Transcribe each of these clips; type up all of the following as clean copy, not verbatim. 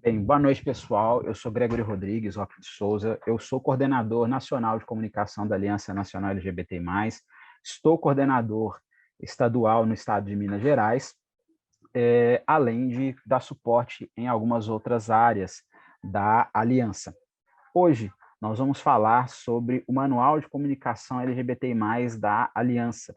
Bem, boa noite, pessoal. Eu sou Gregory Rodrigues Roque de Souza. Eu sou coordenador nacional de comunicação da Aliança Nacional LGBT+. Estou coordenador estadual no estado de Minas Gerais, além de dar suporte em algumas outras áreas da Aliança. Hoje, nós vamos falar sobre o Manual de Comunicação LGBT+, da Aliança.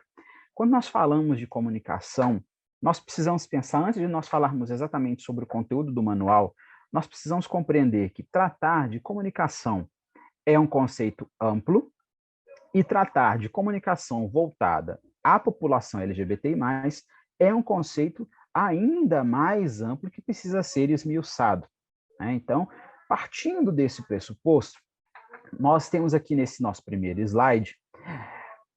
Quando nós falamos de comunicação, nós precisamos pensar, antes de nós falarmos exatamente sobre o conteúdo do manual, nós precisamos compreender que tratar de comunicação é um conceito amplo e tratar de comunicação voltada à população LGBTI+, é um conceito ainda mais amplo que precisa ser esmiuçado. Então, partindo desse pressuposto, nós temos aqui nesse nosso primeiro slide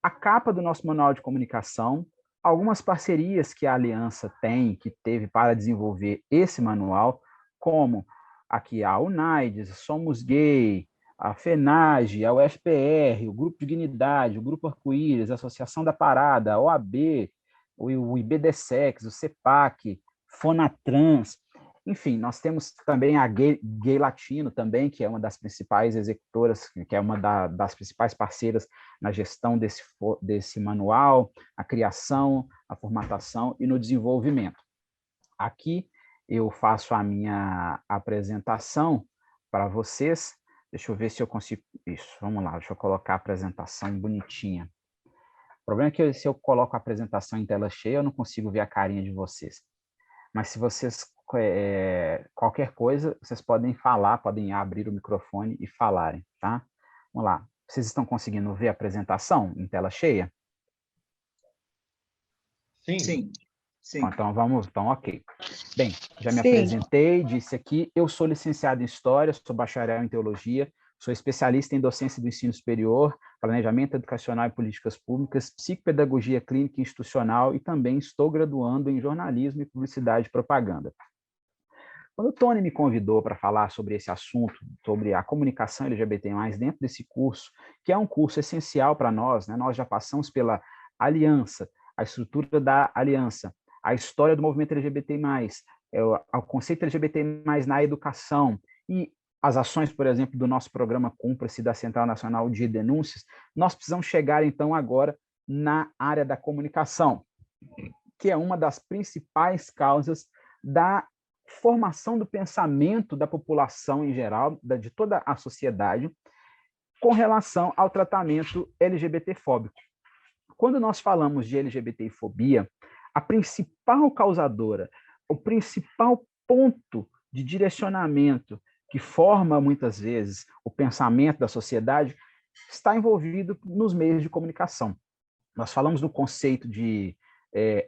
a capa do nosso manual de comunicação, algumas parcerias que a Aliança tem, que teve para desenvolver esse manual, como aqui a UNAIDS, Somos Gay, a FENAGE, a UFPR, o Grupo Dignidade, o Grupo Arco-Íris, a Associação da Parada, a OAB, o IBDSEX, o CEPAC, Fonatrans. Enfim, nós temos também a Gay Latino também, que é uma das principais executoras, que é uma das principais parceiras na gestão desse manual, a criação, a formatação e no desenvolvimento. Aqui eu faço a minha apresentação para vocês. Deixa eu ver se eu consigo... Isso, vamos lá, deixa eu colocar a apresentação bonitinha. O problema é que se eu coloco a apresentação em tela cheia, eu não consigo ver a carinha de vocês. Mas se vocês... qualquer coisa, vocês podem falar, podem abrir o microfone e falarem, tá? Vamos lá. Vocês estão conseguindo ver a apresentação em tela cheia? Sim. Sim. Sim. Então, ok. Bem, já me apresentei, disse aqui, eu sou licenciado em História, sou bacharel em Teologia, sou especialista em docência do ensino superior, planejamento educacional e políticas públicas, psicopedagogia clínica e institucional e também estou graduando em jornalismo e publicidade e propaganda. Quando o Tony me convidou para falar sobre esse assunto, sobre a comunicação LGBT+, dentro desse curso, que é um curso essencial para nós, né? Nós já passamos pela Aliança, a estrutura da Aliança, a história do movimento LGBT+, o conceito LGBT+, na educação e as ações, por exemplo, do nosso programa Cumpra-se da Central Nacional de Denúncias, nós precisamos chegar, então, agora na área da comunicação, que é uma das principais causas da formação do pensamento da população em geral, de toda a sociedade, com relação ao tratamento LGBT-fóbico. Quando nós falamos de LGBT-fobia, a principal causadora, o principal ponto de direcionamento que forma, muitas vezes, o pensamento da sociedade, está envolvido nos meios de comunicação. Nós falamos do conceito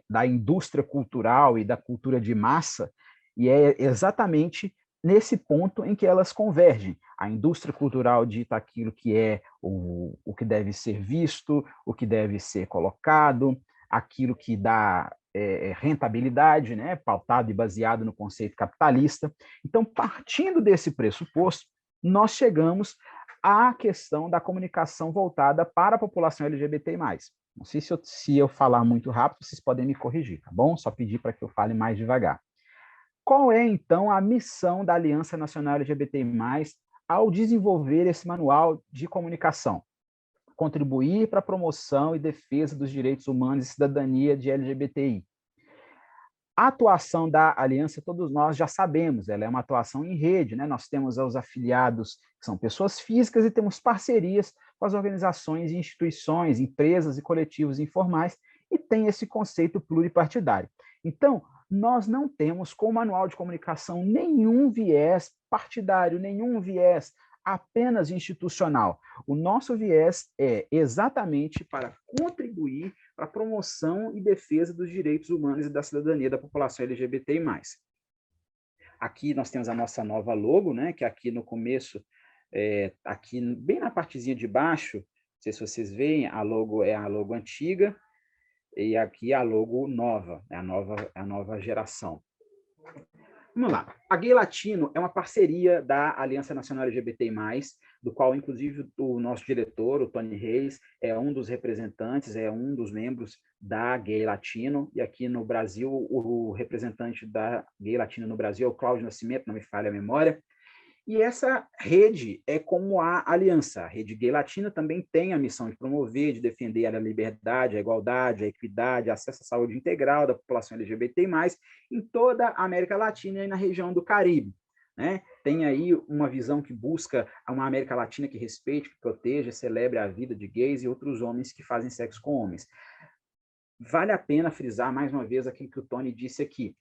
da indústria cultural e da cultura de massa, e é exatamente nesse ponto em que elas convergem. A indústria cultural dita aquilo que é o que deve ser visto, o que deve ser colocado, aquilo que dá rentabilidade, né, pautado e baseado no conceito capitalista. Então, partindo desse pressuposto, nós chegamos à questão da comunicação voltada para a população LGBT+. Não sei se eu falar muito rápido, vocês podem me corrigir, tá bom? Só pedir para que eu fale mais devagar. Qual é, então, a missão da Aliança Nacional LGBT+, ao desenvolver esse manual de comunicação? Contribuir para a promoção e defesa dos direitos humanos e cidadania de LGBTI. A atuação da Aliança, todos nós já sabemos, ela é uma atuação em rede, né? Nós temos os afiliados, que são pessoas físicas, e temos parcerias com as organizações e instituições, empresas e coletivos informais, e tem esse conceito pluripartidário. Então, nós não temos com o manual de comunicação nenhum viés partidário, nenhum viés apenas institucional. O nosso viés é exatamente para contribuir para a promoção e defesa dos direitos humanos e da cidadania da população LGBTI+. Aqui nós temos a nossa nova logo, né, que aqui no começo, aqui bem na partezinha de baixo, não sei se vocês veem, a logo é a logo antiga, e aqui a logo nova, é a nova geração. Vamos lá. A Gay Latino é uma parceria da Aliança Nacional LGBT+, do qual, inclusive, o nosso diretor, o Tony Reis, é um dos representantes, é um dos membros da Gay Latino, e aqui no Brasil, o representante da Gay Latino no Brasil é o Cláudio Nascimento, não me falha a memória. E essa rede é como a aliança. A Rede Gay Latina também tem a missão de promover, de defender a liberdade, a igualdade, a equidade, acesso à saúde integral da população LGBT+, em toda a América Latina e na região do Caribe. Né? Tem aí uma visão que busca uma América Latina que respeite, que proteja, celebre a vida de gays e outros homens que fazem sexo com homens. Vale a pena frisar mais uma vez aquilo que o Tony disse aqui.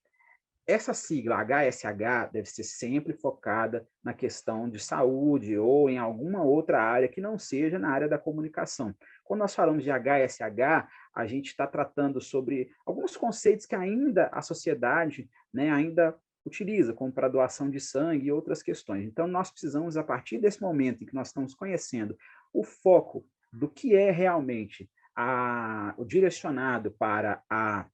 Essa sigla HSH deve ser sempre focada na questão de saúde ou em alguma outra área que não seja na área da comunicação. Quando nós falamos de HSH, a gente está tratando sobre alguns conceitos que ainda a sociedade, né, ainda utiliza, como para doação de sangue e outras questões. Então, nós precisamos, a partir desse momento em que nós estamos conhecendo o foco do que é realmente o direcionado para a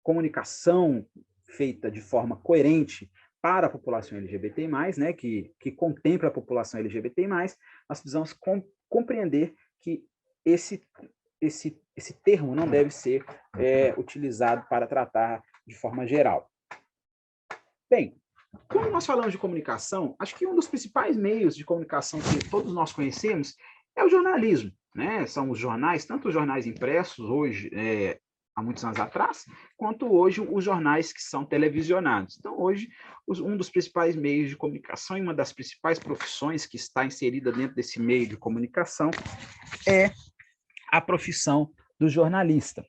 comunicação feita de forma coerente para a população LGBT+, né, que contempla a população LGBT+, nós precisamos compreender que esse termo não deve ser utilizado para tratar de forma geral. Bem, quando nós falamos de comunicação, acho que um dos principais meios de comunicação que todos nós conhecemos é o jornalismo, né? São os jornais, tanto os jornais impressos hoje, há muitos anos atrás, quanto hoje os jornais que são televisionados. Então, hoje, um dos principais meios de comunicação e uma das principais profissões que está inserida dentro desse meio de comunicação é a profissão do jornalista.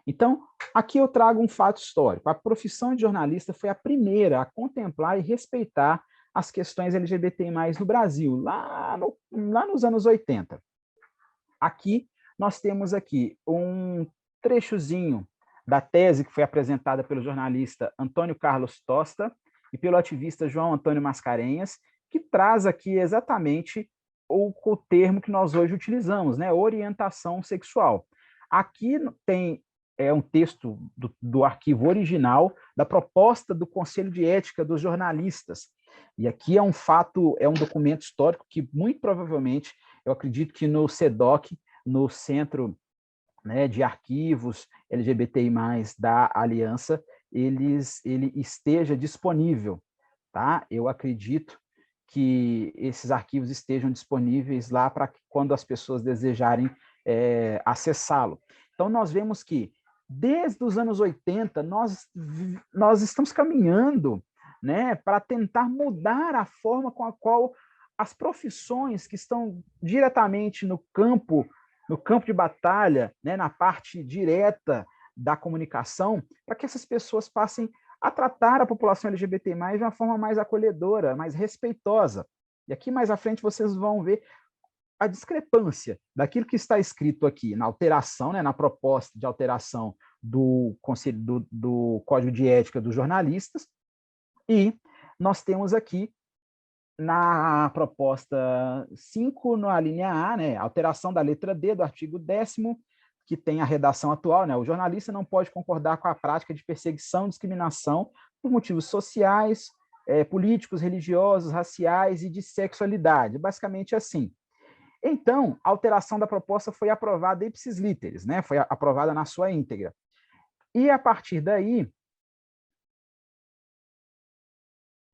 Então, aqui eu trago um fato histórico. A profissão de jornalista foi a primeira a contemplar e respeitar as questões LGBT+ no Brasil, lá nos anos 80. Aqui, nós temos aqui um trechozinho da tese que foi apresentada pelo jornalista Antônio Carlos Tosta e pelo ativista João Antônio Mascarenhas, que traz aqui exatamente o termo que nós hoje utilizamos, né? Orientação sexual. Aqui tem um texto do arquivo original da proposta do Conselho de Ética dos Jornalistas. E aqui é um fato, é um documento histórico que, muito provavelmente, eu acredito que no CEDOC, no Centro, né, de Arquivos LGBTI+, da Aliança, ele esteja disponível. Tá? Eu acredito que esses arquivos estejam disponíveis lá para quando as pessoas desejarem acessá-lo. Então, nós vemos que, desde os anos 80, nós estamos caminhando, né, para tentar mudar a forma com a qual as profissões que estão diretamente no campo de batalha, né, na parte direta da comunicação, para que essas pessoas passem a tratar a população LGBT+ de uma forma mais acolhedora, mais respeitosa. E aqui mais à frente vocês vão ver a discrepância daquilo que está escrito aqui na alteração, né, na proposta de alteração do Código de Ética dos Jornalistas, e nós temos aqui na proposta 5, na linha A, né, alteração da letra D do artigo 10º, que tem a redação atual, né, o jornalista não pode concordar com a prática de perseguição e discriminação por motivos sociais, políticos, religiosos, raciais e de sexualidade, basicamente assim. Então, a alteração da proposta foi aprovada ipsis literis, né, foi aprovada na sua íntegra. E a partir daí,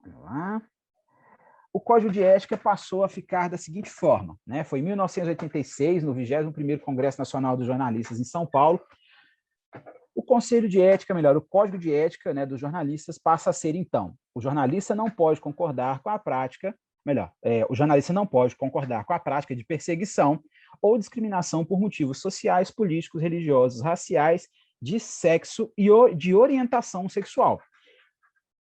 vamos lá, o Código de Ética passou a ficar da seguinte forma, né? Foi em 1986, no 21º Congresso Nacional dos Jornalistas em São Paulo, o Conselho de Ética, melhor, o Código de Ética, né, dos jornalistas passa a ser, então, o jornalista não pode concordar com a prática, o jornalista não pode concordar com a prática de perseguição ou discriminação por motivos sociais, políticos, religiosos, raciais, de sexo e de orientação sexual.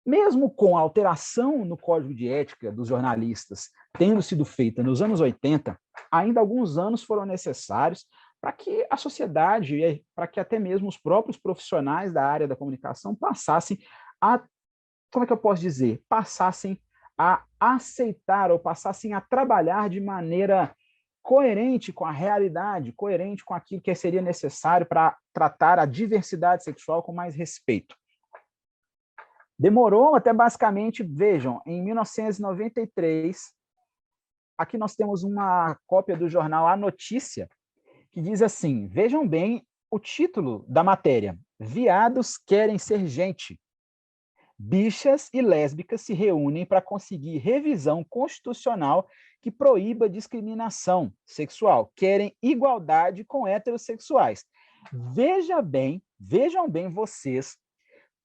Mesmo com a alteração no Código de Ética dos jornalistas tendo sido feita nos anos 80, ainda alguns anos foram necessários para que a sociedade, para que até mesmo os próprios profissionais da área da comunicação passassem a, como é que eu posso dizer, passassem a aceitar ou passassem a trabalhar de maneira coerente com a realidade, coerente com aquilo que seria necessário para tratar a diversidade sexual com mais respeito. Demorou até basicamente, vejam, em 1993, aqui nós temos uma cópia do jornal A Notícia, que diz assim, vejam bem o título da matéria, Viados querem ser gente. Bichas e lésbicas se reúnem para conseguir revisão constitucional que proíba discriminação sexual. Querem igualdade com heterossexuais. Vejam bem vocês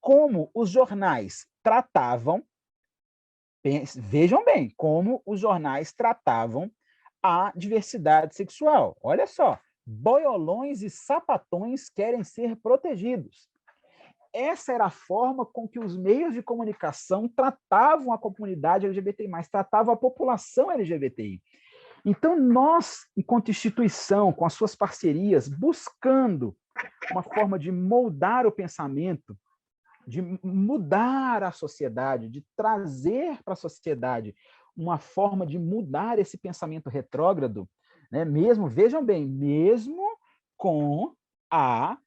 como os jornais tratavam, vejam bem como os jornais tratavam a diversidade sexual. Olha só, boiolões e sapatões querem ser protegidos. Essa era a forma com que os meios de comunicação tratavam a comunidade LGBTI+, tratavam a população LGBTI. Então, nós, enquanto instituição, com as suas parcerias, buscando uma forma de moldar o pensamento, de mudar a sociedade, de trazer para a sociedade uma forma de mudar esse pensamento retrógrado, né? Mesmo, vejam bem, mesmo com a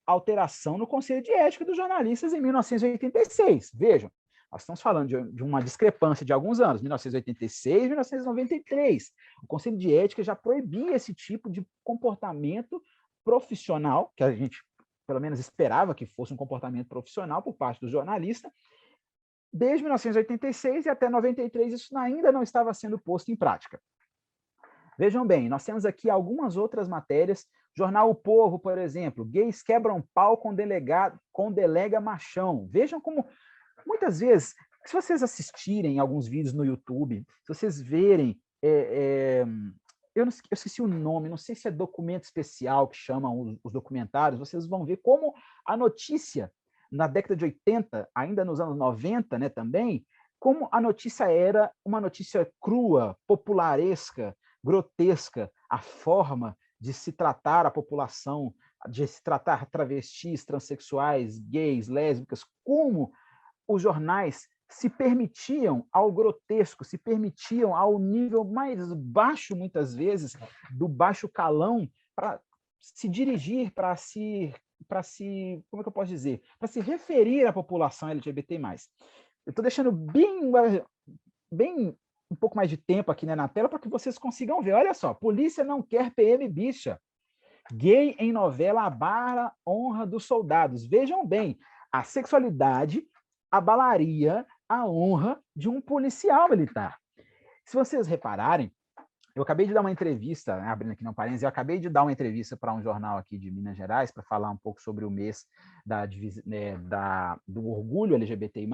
alteração no Conselho de Ética dos Jornalistas em 1986. Vejam, nós estamos falando de uma discrepância de alguns anos, 1986 e 1993. O Conselho de Ética já proibia esse tipo de comportamento profissional, que a gente, pelo menos, esperava que fosse um comportamento profissional por parte do jornalista. Desde 1986 e até 93, isso ainda não estava sendo posto em prática. Vejam bem, nós temos aqui algumas outras matérias. Jornal O Povo, por exemplo, gays quebram pau com delega machão. Vejam como, muitas vezes, se vocês assistirem alguns vídeos no YouTube, se vocês verem, eu esqueci o nome, não sei se é documento especial que chamam os documentários, vocês vão ver como a notícia, na década de 80, ainda nos anos 90, né, também, como a notícia era uma notícia crua, popularesca, grotesca, a forma de se tratar a população, de se tratar travestis, transexuais, gays, lésbicas, como os jornais se permitiam ao grotesco, se permitiam ao nível mais baixo, muitas vezes, do baixo calão, para se dirigir, para se, como é que eu posso dizer? Para se referir à população LGBT+. Eu estou deixando bem um pouco mais de tempo aqui, né, na tela para que vocês consigam ver. Olha só, polícia não quer PM bicha. Gay em novela abala honra dos soldados. Vejam bem, a sexualidade abalaria a honra de um policial militar. Se vocês repararem, eu acabei de dar uma entrevista, né, abrindo aqui no parênteses, eu acabei de dar uma entrevista para um jornal aqui de Minas Gerais para falar um pouco sobre o mês do orgulho LGBTI+,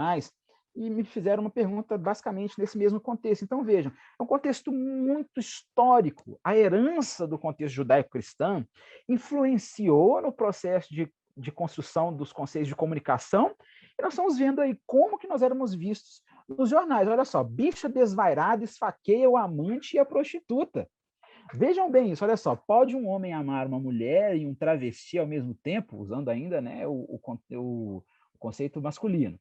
e me fizeram uma pergunta basicamente nesse mesmo contexto. Então, vejam, é um contexto muito histórico. A herança do contexto judaico-cristão influenciou no processo de construção dos conceitos de comunicação, e nós estamos vendo aí como que nós éramos vistos nos jornais. Olha só, bicha desvairada esfaqueia o amante e a prostituta. Vejam bem isso, olha só, pode um homem amar uma mulher e um travesti ao mesmo tempo, usando ainda, né, o conceito masculino.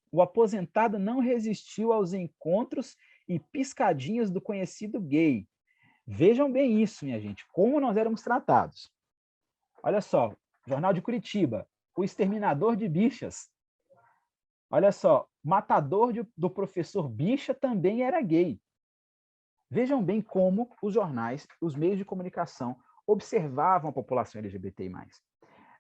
O aposentado não resistiu aos encontros e piscadinhas do conhecido gay. Vejam bem isso, minha gente, como nós éramos tratados. Olha só, Jornal de Curitiba, o exterminador de bichas. Olha só, matador do professor Bicha também era gay. Vejam bem como os jornais, os meios de comunicação observavam a população LGBTI+.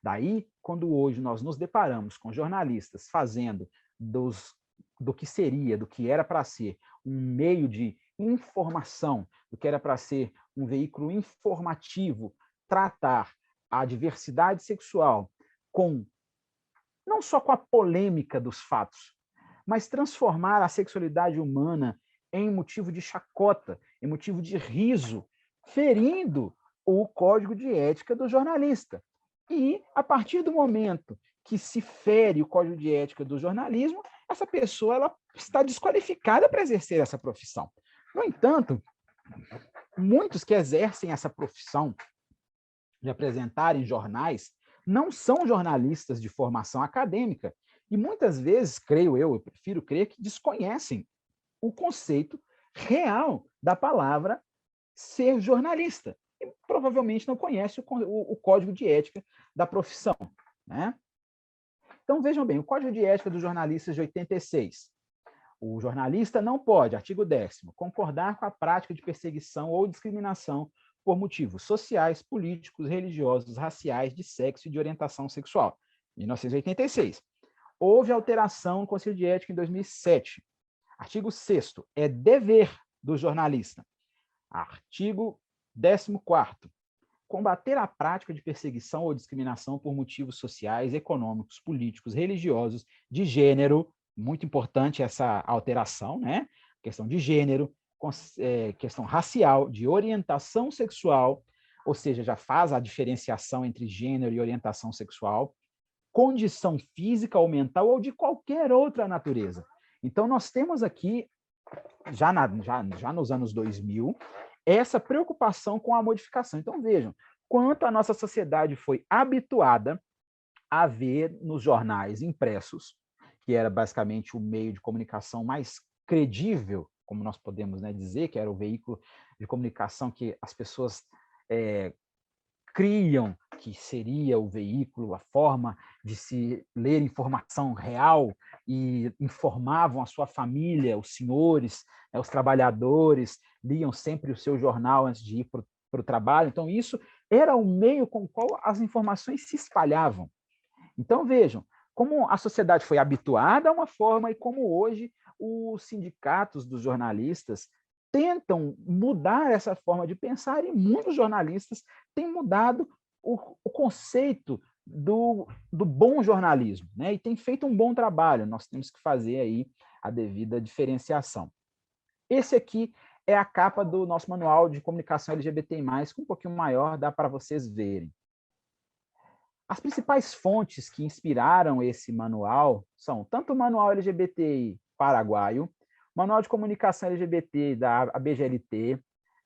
Daí, quando hoje nós nos deparamos com jornalistas fazendo do que era para ser um meio de informação, do que era para ser um veículo informativo, tratar a diversidade sexual não só com a polêmica dos fatos, mas transformar a sexualidade humana em motivo de chacota, em motivo de riso, ferindo o código de ética do jornalista. E, a partir do momento que se fere o código de ética do jornalismo, essa pessoa ela está desqualificada para exercer essa profissão. No entanto, muitos que exercem essa profissão de apresentarem jornais não são jornalistas de formação acadêmica e muitas vezes, eu prefiro crer que desconhecem o conceito real da palavra ser jornalista e provavelmente não conhece o código de ética da profissão, né? Então, vejam bem, o Código de Ética dos Jornalistas de 86. O jornalista não pode, artigo 10º, concordar com a prática de perseguição ou discriminação por motivos sociais, políticos, religiosos, raciais, de sexo e de orientação sexual. 1986. Houve alteração no Conselho de Ética em 2007. Artigo 6º, é dever do jornalista. Artigo 14º, combater a prática de perseguição ou discriminação por motivos sociais, econômicos, políticos, religiosos, de gênero, muito importante essa alteração, né? Questão de gênero, questão racial, de orientação sexual, ou seja, já faz a diferenciação entre gênero e orientação sexual, condição física ou mental ou de qualquer outra natureza. Então, nós temos aqui, já nos anos 2000, essa preocupação com a modificação. Então, vejam, quanto a nossa sociedade foi habituada a ver nos jornais impressos, que era basicamente o meio de comunicação mais credível, como nós podemos, né, dizer, que era o veículo de comunicação que as pessoas criam que seria o veículo, a forma de se ler informação real e informavam a sua família, os senhores, os trabalhadores, liam sempre o seu jornal antes de ir para o trabalho. Então, isso era o meio com o qual as informações se espalhavam. Então, vejam, como a sociedade foi habituada a uma forma e como hoje os sindicatos dos jornalistas tentam mudar essa forma de pensar e muitos jornalistas têm mudado o conceito do bom jornalismo, né? E têm feito um bom trabalho. Nós temos que fazer aí a devida diferenciação. Esse aqui é a capa do nosso manual de comunicação LGBTI+, com um pouquinho maior, dá para vocês verem. As principais fontes que inspiraram esse manual são tanto o Manual LGBTI paraguaio, o Manual de Comunicação LGBT da ABGLT,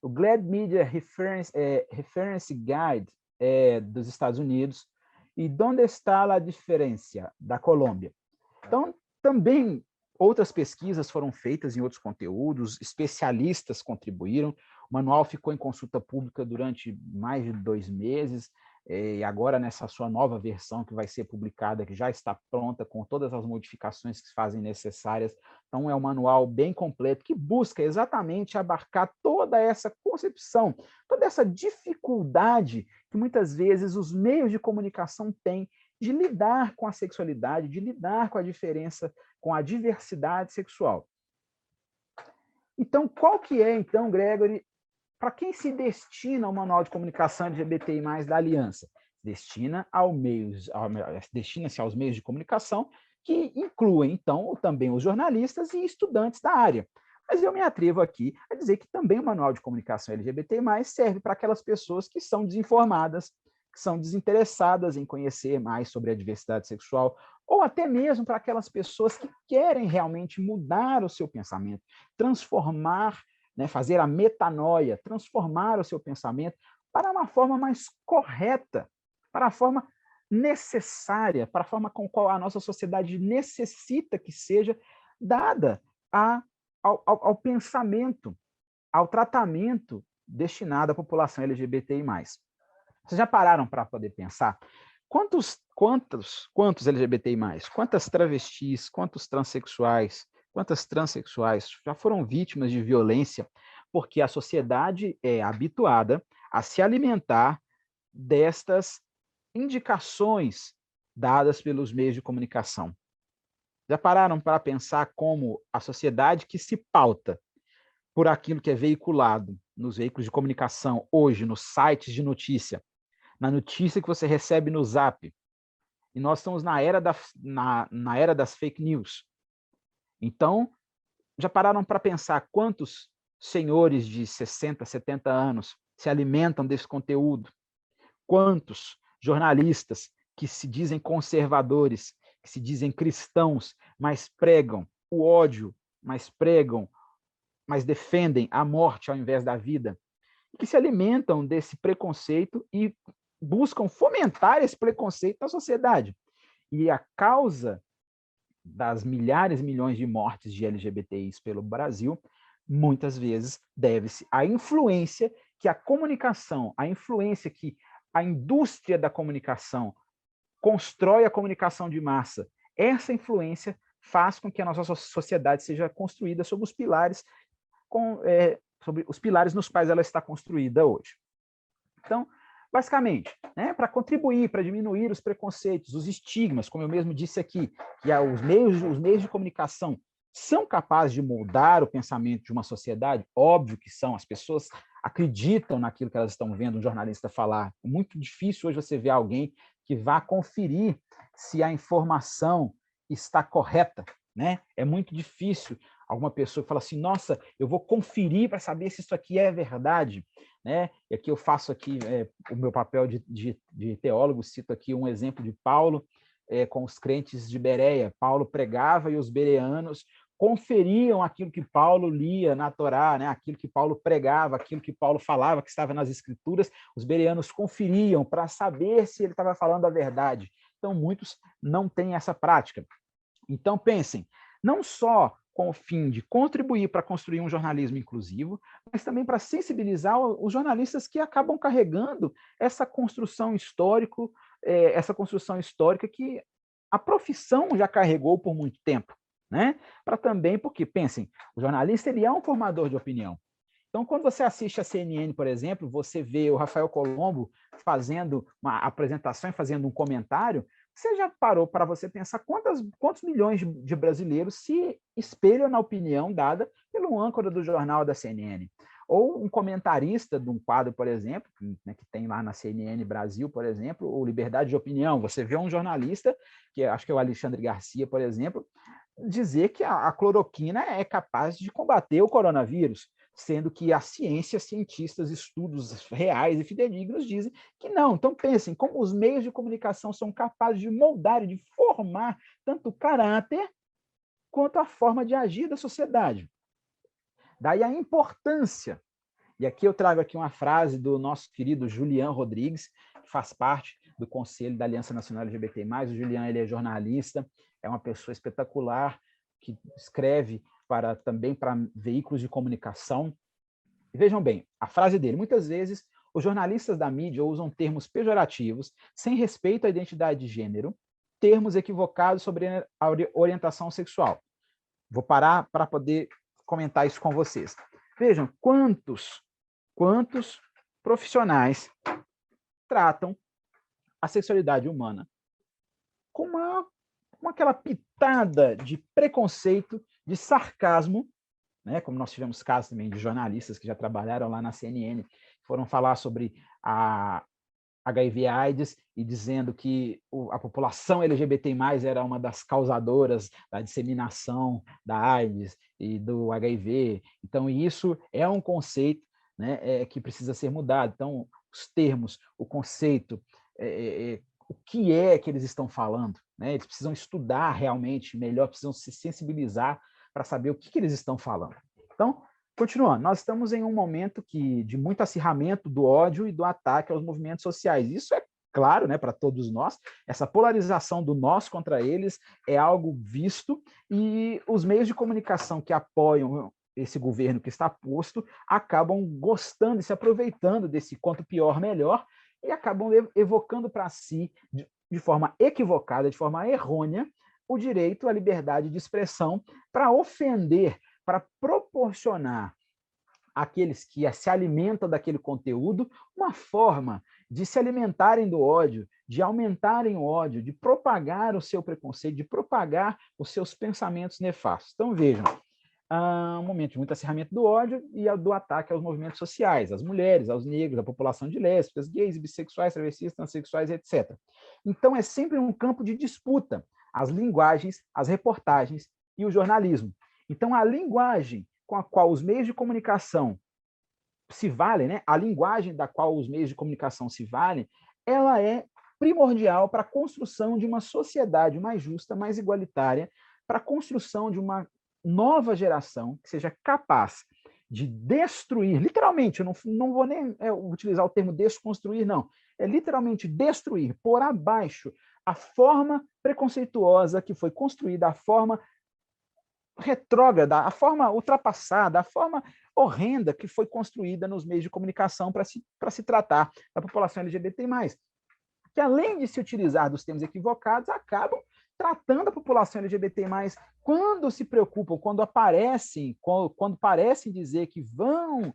o Glad Media Reference Guide dos Estados Unidos e Donde está a diferença da Colômbia. Então, também outras pesquisas foram feitas em outros conteúdos, especialistas contribuíram, o manual ficou em consulta pública durante mais de 2 meses, e agora nessa sua nova versão que vai ser publicada, que já está pronta, com todas as modificações que se fazem necessárias. Então, é um manual bem completo, que busca exatamente abarcar toda essa concepção, toda essa dificuldade que muitas vezes os meios de comunicação têm de lidar com a sexualidade, de lidar com a diferença, com a diversidade sexual. Então, qual que é, então, Gregory, para quem se destina o Manual de Comunicação LGBTI+, da Aliança? Destina-se aos meios de comunicação que incluem, então, também os jornalistas e estudantes da área. Mas eu me atrevo aqui a dizer que também o Manual de Comunicação LGBTI+, serve para aquelas pessoas que são desinformadas, que são desinteressadas em conhecer mais sobre a diversidade sexual, ou até mesmo para aquelas pessoas que querem realmente mudar o seu pensamento, transformar, né, fazer a metanoia, transformar o seu pensamento para uma forma mais correta, para a forma necessária, para a forma com a qual a nossa sociedade necessita que seja dada ao pensamento, ao tratamento destinado à população LGBTI+. Vocês já pararam para poder pensar quantos LGBTI+, quantas travestis, quantos transexuais, quantas transexuais já foram vítimas de violência porque a sociedade é habituada a se alimentar destas indicações dadas pelos meios de comunicação? Já pararam para pensar como a sociedade que se pauta por aquilo que é veiculado nos veículos de comunicação hoje, nos sites de notícia, na notícia que você recebe no Zap, e nós estamos na era das fake news. Então, já pararam para pensar quantos senhores de 60, 70 anos se alimentam desse conteúdo? Quantos jornalistas que se dizem conservadores, que se dizem cristãos, mas pregam o ódio, mas defendem a morte ao invés da vida, que se alimentam desse preconceito e buscam fomentar esse preconceito na sociedade. E a causa das milhares e milhões de mortes de LGBTIs pelo Brasil, muitas vezes deve-se à influência que a comunicação, a influência que a indústria da comunicação constrói a comunicação de massa. Essa influência faz com que a nossa sociedade seja construída sobre os pilares, sobre os pilares nos quais ela está construída hoje. Então, basicamente, né, para contribuir, para diminuir os preconceitos, os estigmas, como eu mesmo disse aqui, que os meios de comunicação são capazes de moldar o pensamento de uma sociedade, óbvio que são, as pessoas acreditam naquilo que elas estão vendo um jornalista falar. É muito difícil hoje você ver alguém que vá conferir se a informação está correta, né? É muito difícil alguma pessoa que fala assim, nossa, eu vou conferir para saber se isso aqui é verdade, né? E aqui eu faço aqui o meu papel de teólogo, cito aqui um exemplo de Paulo com os crentes de Bereia. Paulo pregava e os bereanos conferiam aquilo que Paulo lia na Torá, né? Aquilo que Paulo pregava, aquilo que Paulo falava, que estava nas Escrituras, os bereanos conferiam para saber se ele estava falando a verdade. Então, muitos não têm essa prática. Então, pensem, não só com o fim de contribuir para construir um jornalismo inclusivo, mas também para sensibilizar os jornalistas que acabam carregando essa construção histórica que a profissão já carregou por muito tempo, né? Para também, porque, pensem, o jornalista ele é um formador de opinião. Então, quando você assiste a CNN, por exemplo, você vê o Rafael Colombo fazendo uma apresentação e fazendo um comentário, você já parou para você pensar quantos milhões de brasileiros se espelham na opinião dada pelo âncora do jornal da CNN? Ou um comentarista de um quadro, por exemplo, que tem lá na CNN Brasil, por exemplo, ou Liberdade de Opinião. Você vê um jornalista, que acho que é o Alexandre Garcia, por exemplo, dizer que a cloroquina é capaz de combater o coronavírus, sendo que a ciência, cientistas, estudos reais e fidedignos dizem que não. Então, pensem como os meios de comunicação são capazes de moldar e de formar tanto o caráter quanto a forma de agir da sociedade. Daí a importância, e aqui eu trago aqui uma frase do nosso querido Julian Rodrigues, que faz parte do Conselho da Aliança Nacional LGBT+. O Julian ele é jornalista, é uma pessoa espetacular, que escreve também para veículos de comunicação. E vejam bem, a frase dele, muitas vezes os jornalistas da mídia usam termos pejorativos, sem respeito à identidade de gênero, termos equivocados sobre a orientação sexual. Vou parar para poder comentar isso com vocês. Vejam quantos profissionais tratam a sexualidade humana com aquela pitada de preconceito, de sarcasmo, né? Como nós tivemos casos também de jornalistas que já trabalharam lá na CNN, foram falar sobre a HIV/AIDS e dizendo que a população LGBT+ era uma das causadoras da disseminação da AIDS e do HIV. Então, isso é um conceito, né, que precisa ser mudado. Então, os termos, o conceito, o que é que eles estão falando, né? Eles precisam estudar realmente melhor, precisam se sensibilizar para saber o que eles estão falando. Então, continuando, nós estamos em um momento de muito acirramento do ódio e do ataque aos movimentos sociais. Isso é claro, né, para todos nós, essa polarização do nós contra eles é algo visto, e os meios de comunicação que apoiam esse governo que está posto acabam gostando e se aproveitando desse quanto pior, melhor, e acabam evocando para si, de forma equivocada, de forma errônea, o direito à liberdade de expressão para ofender, para proporcionar àqueles que se alimentam daquele conteúdo uma forma de se alimentarem do ódio, de aumentarem o ódio, de propagar o seu preconceito, de propagar os seus pensamentos nefastos. Então, vejam, um momento de muito acirramento do ódio e do ataque aos movimentos sociais, às mulheres, aos negros, à população de lésbicas, gays, bissexuais, travestis, transexuais, etc. Então, é sempre um campo de disputa, as linguagens, as reportagens e o jornalismo. Então, a linguagem com a qual os meios de comunicação se valem, né? A linguagem da qual os meios de comunicação se valem, ela é primordial para a construção de uma sociedade mais justa, mais igualitária, para a construção de uma nova geração que seja capaz de destruir, literalmente, eu não vou nem utilizar o termo desconstruir, não, é literalmente destruir, pôr abaixo a forma preconceituosa que foi construída, a forma retrógrada, a forma ultrapassada, a forma horrenda que foi construída nos meios de comunicação para se tratar da população LGBT+. que, além de se utilizar dos termos equivocados, acabam tratando a população LGBT+, quando se preocupam, quando parecem dizer que vão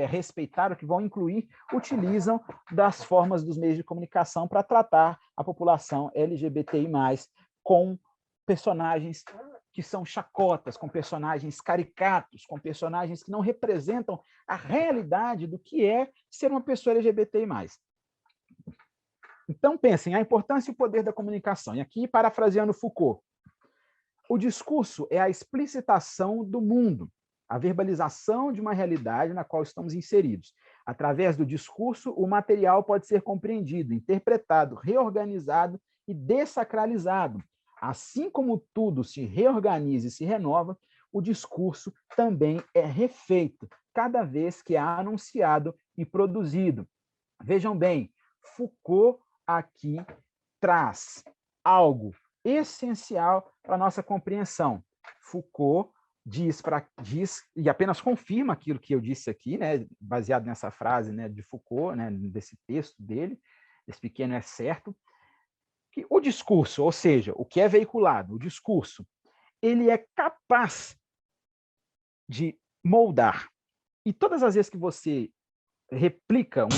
respeitar, ou que vão incluir, utilizam das formas dos meios de comunicação para tratar a população LGBTI+, com personagens que são chacotas, com personagens caricatos, com personagens que não representam a realidade do que é ser uma pessoa LGBTI+. Então, pensem, a importância e o poder da comunicação. E aqui, parafraseando Foucault, o discurso é a explicitação do mundo, a verbalização de uma realidade na qual estamos inseridos. Através do discurso, o material pode ser compreendido, interpretado, reorganizado e dessacralizado. Assim como tudo se reorganiza e se renova, o discurso também é refeito, cada vez que é anunciado e produzido. Vejam bem, Foucault aqui traz algo essencial para a nossa compreensão. Foucault diz, e apenas confirma aquilo que eu disse aqui, né, baseado nessa frase, né, de Foucault, né, desse texto dele, esse pequeno é certo, que o discurso, ou seja, o que é veiculado, o discurso, ele é capaz de moldar. E todas as vezes que você replica um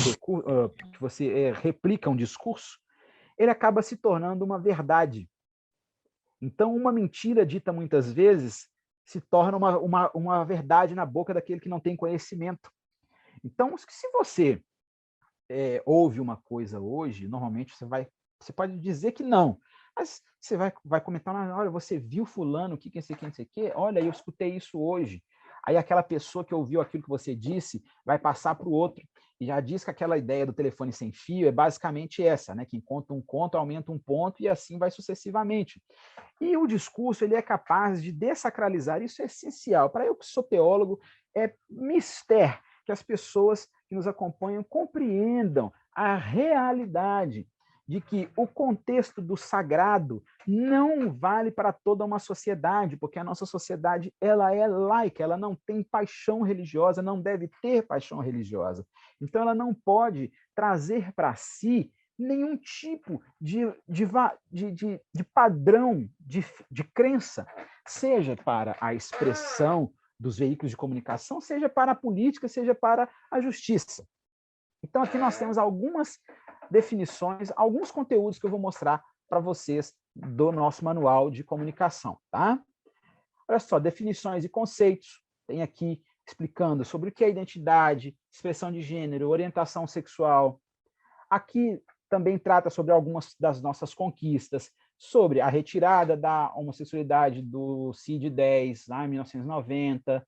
discurso, ele acaba se tornando uma verdade. Então, uma mentira dita muitas vezes se torna uma verdade na boca daquele que não tem conhecimento. Então, se você ouve uma coisa hoje, normalmente você pode dizer que não, mas você vai comentar, olha, você viu fulano, que não sei o quê, olha, eu escutei isso hoje. Aí aquela pessoa que ouviu aquilo que você disse vai passar para o outro e já diz que aquela ideia do telefone sem fio é basicamente essa, né? Quem conta um conto aumenta um ponto e assim vai sucessivamente. E o discurso ele é capaz de dessacralizar, isso é essencial. Para eu que sou teólogo, é mister que as pessoas que nos acompanham compreendam a realidade de que o contexto do sagrado não vale para toda uma sociedade, porque a nossa sociedade ela é laica, ela não tem paixão religiosa, não deve ter paixão religiosa. Então, ela não pode trazer para si nenhum tipo de padrão de crença, seja para a expressão dos veículos de comunicação, seja para a política, seja para a justiça. Então, aqui nós temos algumas definições, alguns conteúdos que eu vou mostrar para vocês do nosso manual de comunicação, tá? Olha só, definições e conceitos. Tem aqui explicando sobre o que é identidade, expressão de gênero, orientação sexual. Aqui também trata sobre algumas das nossas conquistas, sobre a retirada da homossexualidade do CID-10, lá em 1990,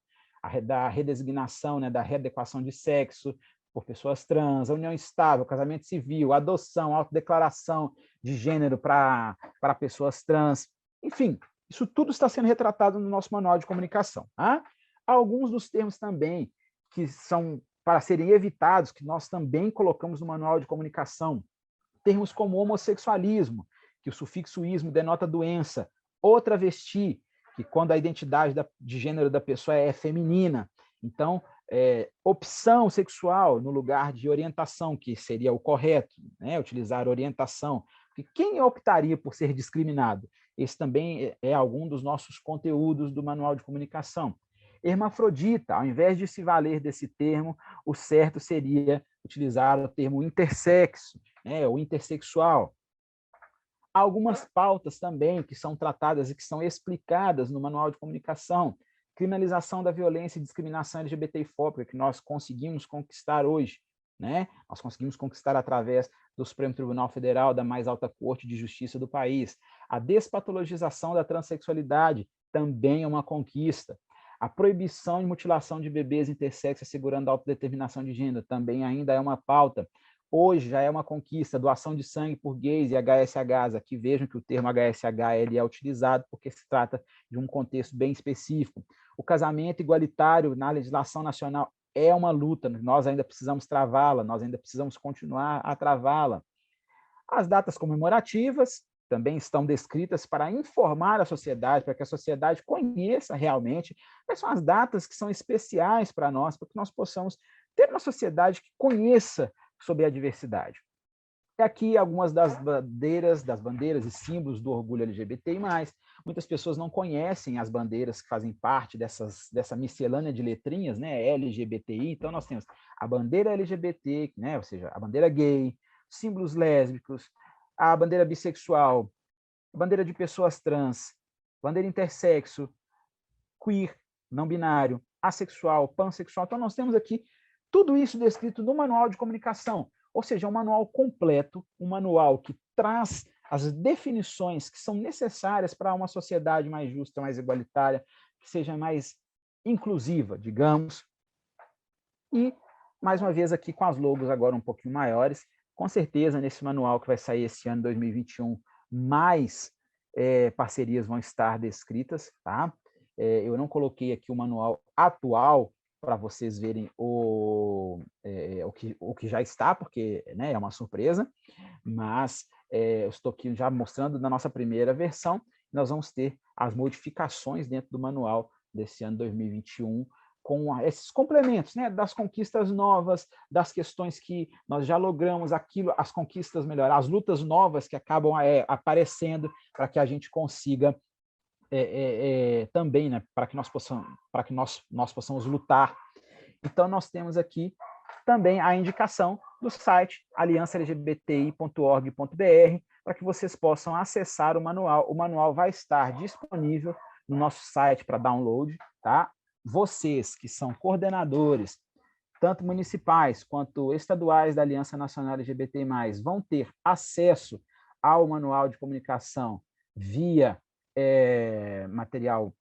da redesignação, né, da readequação de sexo por pessoas trans, a união estável, casamento civil, adoção, autodeclaração de gênero para pessoas trans. Enfim, isso tudo está sendo retratado no nosso manual de comunicação. Tá? Alguns dos termos também que são para serem evitados, que nós também colocamos no manual de comunicação, termos como homossexualismo, que o sufixo ismo denota doença, ou travesti, que quando a identidade de gênero da pessoa é feminina. Então, opção sexual no lugar de orientação, que seria o correto, né? Utilizar orientação. Porque quem optaria por ser discriminado? Esse também é algum dos nossos conteúdos do manual de comunicação. Hermafrodita, ao invés de se valer desse termo, o certo seria utilizar o termo intersexo, né, ou intersexual. Há algumas pautas também que são tratadas e que são explicadas no manual de comunicação. Criminalização da violência e discriminação LGBTfóbica, que nós conseguimos conquistar hoje, né? Nós conseguimos conquistar através do Supremo Tribunal Federal, da mais alta corte de justiça do país. A despatologização da transexualidade também é uma conquista. A proibição de mutilação de bebês intersexo assegurando a autodeterminação de gênero também ainda é uma pauta. Hoje já é uma conquista, doação de sangue por gays e HSHs. Aqui vejam que o termo HSH ele é utilizado porque se trata de um contexto bem específico. O casamento igualitário na legislação nacional é uma luta, nós ainda precisamos travá-la, nós ainda precisamos continuar a travá-la. As datas comemorativas também estão descritas para informar a sociedade, para que a sociedade conheça realmente quais são as datas que são especiais para nós que nós possamos ter uma sociedade que conheça sobre a diversidade. E aqui algumas das bandeiras e símbolos do orgulho LGBTI+. Muitas pessoas não conhecem as bandeiras que fazem parte dessa miscelânea de letrinhas, né, LGBTI. Então, nós temos a bandeira LGBT, né, ou seja, a bandeira gay, símbolos lésbicos, a bandeira bissexual, a bandeira de pessoas trans, bandeira intersexo, queer, não binário, assexual, pansexual. Então, nós temos aqui tudo isso descrito no manual de comunicação, ou seja, um manual completo, um manual que traz as definições que são necessárias para uma sociedade mais justa, mais igualitária, que seja mais inclusiva, digamos. E, mais uma vez, aqui com as logos agora um pouquinho maiores, com certeza, nesse manual que vai sair esse ano, 2021, mais parcerias vão estar descritas, tá? Eu não coloquei aqui o manual atual para vocês verem o que já está, porque, né, é uma surpresa, mas eu estou aqui já mostrando na nossa primeira versão. Nós vamos ter as modificações dentro do manual desse ano 2021, com esses complementos, né, das conquistas novas, das questões que nós já logramos, as conquistas melhor, as lutas novas que acabam aparecendo, para que a gente consiga também, né, para que nós possamos lutar. Então, nós temos aqui também a indicação do site aliançalgbti.org.br, para que vocês possam acessar o manual. O manual vai estar disponível no nosso site para download, tá? Vocês que são coordenadores, tanto municipais quanto estaduais da Aliança Nacional LGBTI+, vão ter acesso ao manual de comunicação via material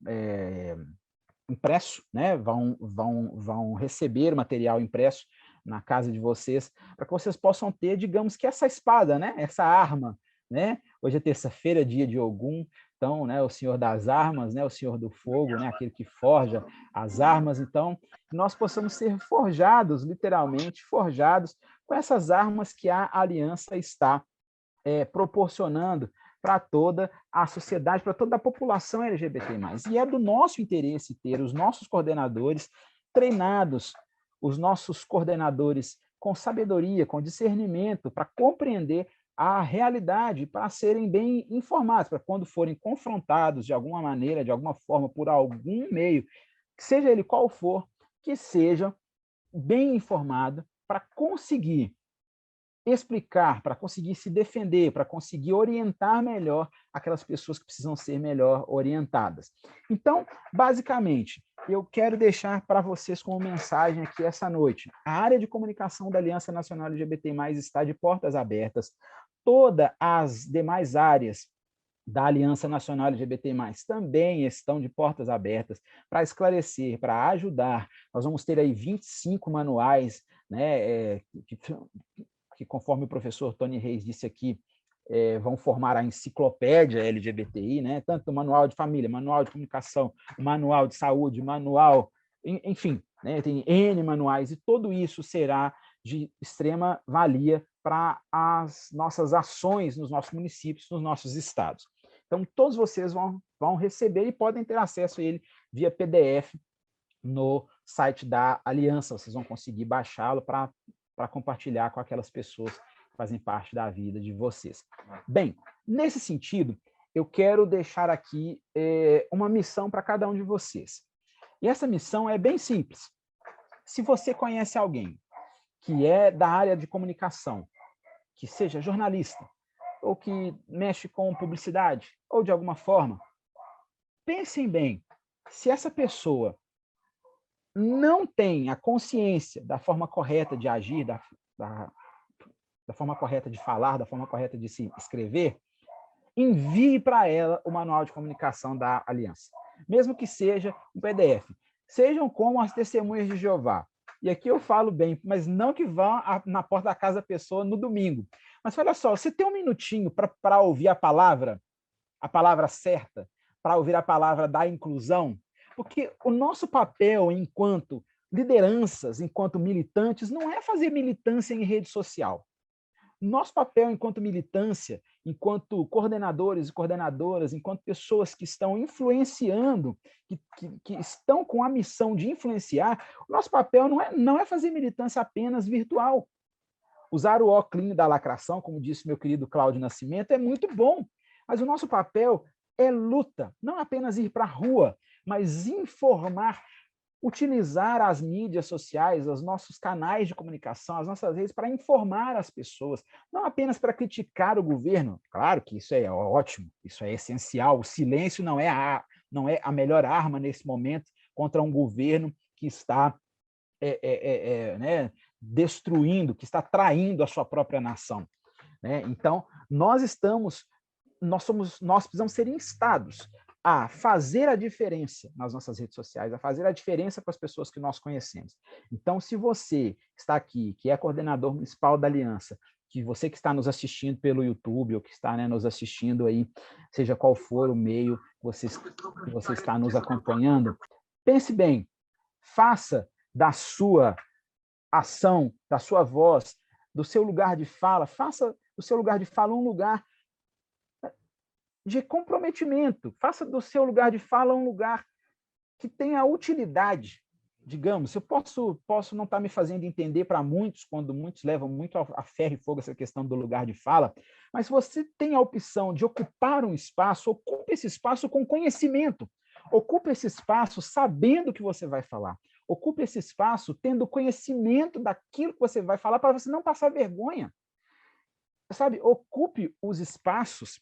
impresso, né? Vão receber material impresso na casa de vocês, para que vocês possam ter, digamos que essa espada, né? Essa arma, né? Hoje é terça-feira, dia de Ogum, então, né, o Senhor das Armas, né, o Senhor do Fogo, né, aquele que forja as armas. Então, nós possamos ser forjados, literalmente forjados, com essas armas que a Aliança está proporcionando para toda a sociedade, para toda a população LGBT+. E é do nosso interesse ter os nossos coordenadores treinados, os nossos coordenadores com sabedoria, com discernimento, para compreender a realidade, para serem bem informados, para quando forem confrontados de alguma maneira, de alguma forma, por algum meio, seja ele qual for, que seja bem informado para conseguir explicar, para conseguir se defender, para conseguir orientar melhor aquelas pessoas que precisam ser melhor orientadas. Então, basicamente, eu quero deixar para vocês como mensagem aqui essa noite. A área de comunicação da Aliança Nacional LGBT+, está de portas abertas. Todas as demais áreas da Aliança Nacional LGBT+, também estão de portas abertas para esclarecer, para ajudar. Nós vamos ter aí 25 manuais, né, que, conforme o professor Tony Reis disse aqui, vão formar a enciclopédia LGBTI, né? Tanto o manual de família, manual de comunicação, manual de saúde, manual, enfim, né? Tem N manuais, e tudo isso será de extrema valia para as nossas ações nos nossos municípios, nos nossos estados. Então, todos vocês vão receber e podem ter acesso a ele via PDF no site da Aliança. Vocês vão conseguir baixá-lo para compartilhar com aquelas pessoas que fazem parte da vida de vocês. Bem, nesse sentido, eu quero deixar aqui uma missão para cada um de vocês. E essa missão é bem simples. Se você conhece alguém que é da área de comunicação, que seja jornalista, ou que mexe com publicidade, ou de alguma forma, pensem bem, se essa pessoa não tem a consciência da forma correta de agir, da forma correta de falar, da forma correta de se escrever, envie para ela o manual de comunicação da Aliança. Mesmo que seja um PDF. Sejam como as testemunhas de Jeová. E aqui eu falo bem, mas não que vão na porta da casa da pessoa no domingo. Mas olha só, você tem um minutinho para ouvir a palavra certa, para ouvir a palavra da inclusão? Porque o nosso papel enquanto lideranças, enquanto militantes, não é fazer militância em rede social. Nosso papel enquanto militância, enquanto coordenadores e coordenadoras, enquanto pessoas que estão influenciando, que estão com a missão de influenciar, o nosso papel não é fazer militância apenas virtual. Usar o óculos da lacração, como disse meu querido Cláudio Nascimento, é muito bom, mas o nosso papel é luta, não apenas ir para a rua, mas informar, utilizar as mídias sociais, os nossos canais de comunicação, as nossas redes para informar as pessoas, não apenas para criticar o governo. Claro que isso é ótimo, isso é essencial. O silêncio não é a melhor arma nesse momento contra um governo que está né, destruindo, que está traindo a sua própria nação. Né? Então, nós precisamos ser instados a fazer a diferença nas nossas redes sociais, a fazer a diferença com as pessoas que nós conhecemos. Então, se você está aqui, que é coordenador municipal da Aliança, que você que está nos assistindo pelo YouTube, ou que está, né, nos assistindo aí, seja qual for o meio que você está nos acompanhando, pense bem, faça da sua ação, da sua voz, do seu lugar de fala, faça do seu lugar de fala um lugar de comprometimento. Faça do seu lugar de fala um lugar que tenha utilidade. Digamos, eu posso não estar me fazendo entender para muitos, quando muitos levam muito a ferro e fogo essa questão do lugar de fala, mas você tem a opção de ocupar um espaço, ocupe esse espaço com conhecimento, ocupe esse espaço sabendo o que você vai falar, ocupe esse espaço tendo conhecimento daquilo que você vai falar para você não passar vergonha. Sabe, ocupe os espaços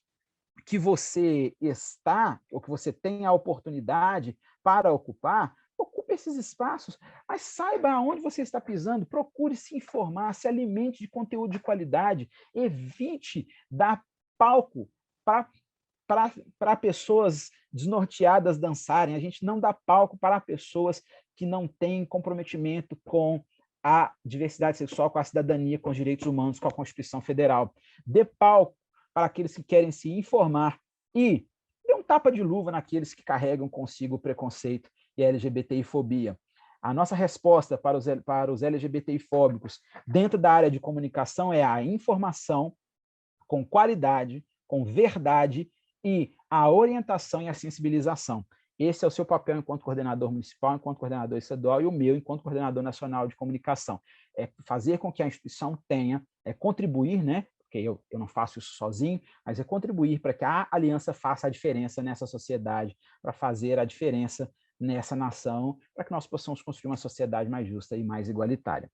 que você está, ou que você tem a oportunidade para ocupar, ocupe esses espaços, mas saiba aonde você está pisando, procure se informar, se alimente de conteúdo de qualidade, evite dar palco para pessoas desnorteadas dançarem, a gente não dá palco para pessoas que não têm comprometimento com a diversidade sexual, com a cidadania, com os direitos humanos, com a Constituição Federal. Dê palco para aqueles que querem se informar e dê um tapa de luva naqueles que carregam consigo o preconceito e a LGBTI-fobia. A nossa resposta para os LGBTI-fóbicos dentro da área de comunicação é a informação com qualidade, com verdade e a orientação e a sensibilização. Esse é o seu papel enquanto coordenador municipal, enquanto coordenador estadual, e o meu enquanto coordenador nacional de comunicação. É fazer com que a instituição tenha, contribuir, né? Porque eu não faço isso sozinho, mas é contribuir para que a aliança faça a diferença nessa sociedade, para fazer a diferença nessa nação, para que nós possamos construir uma sociedade mais justa e mais igualitária.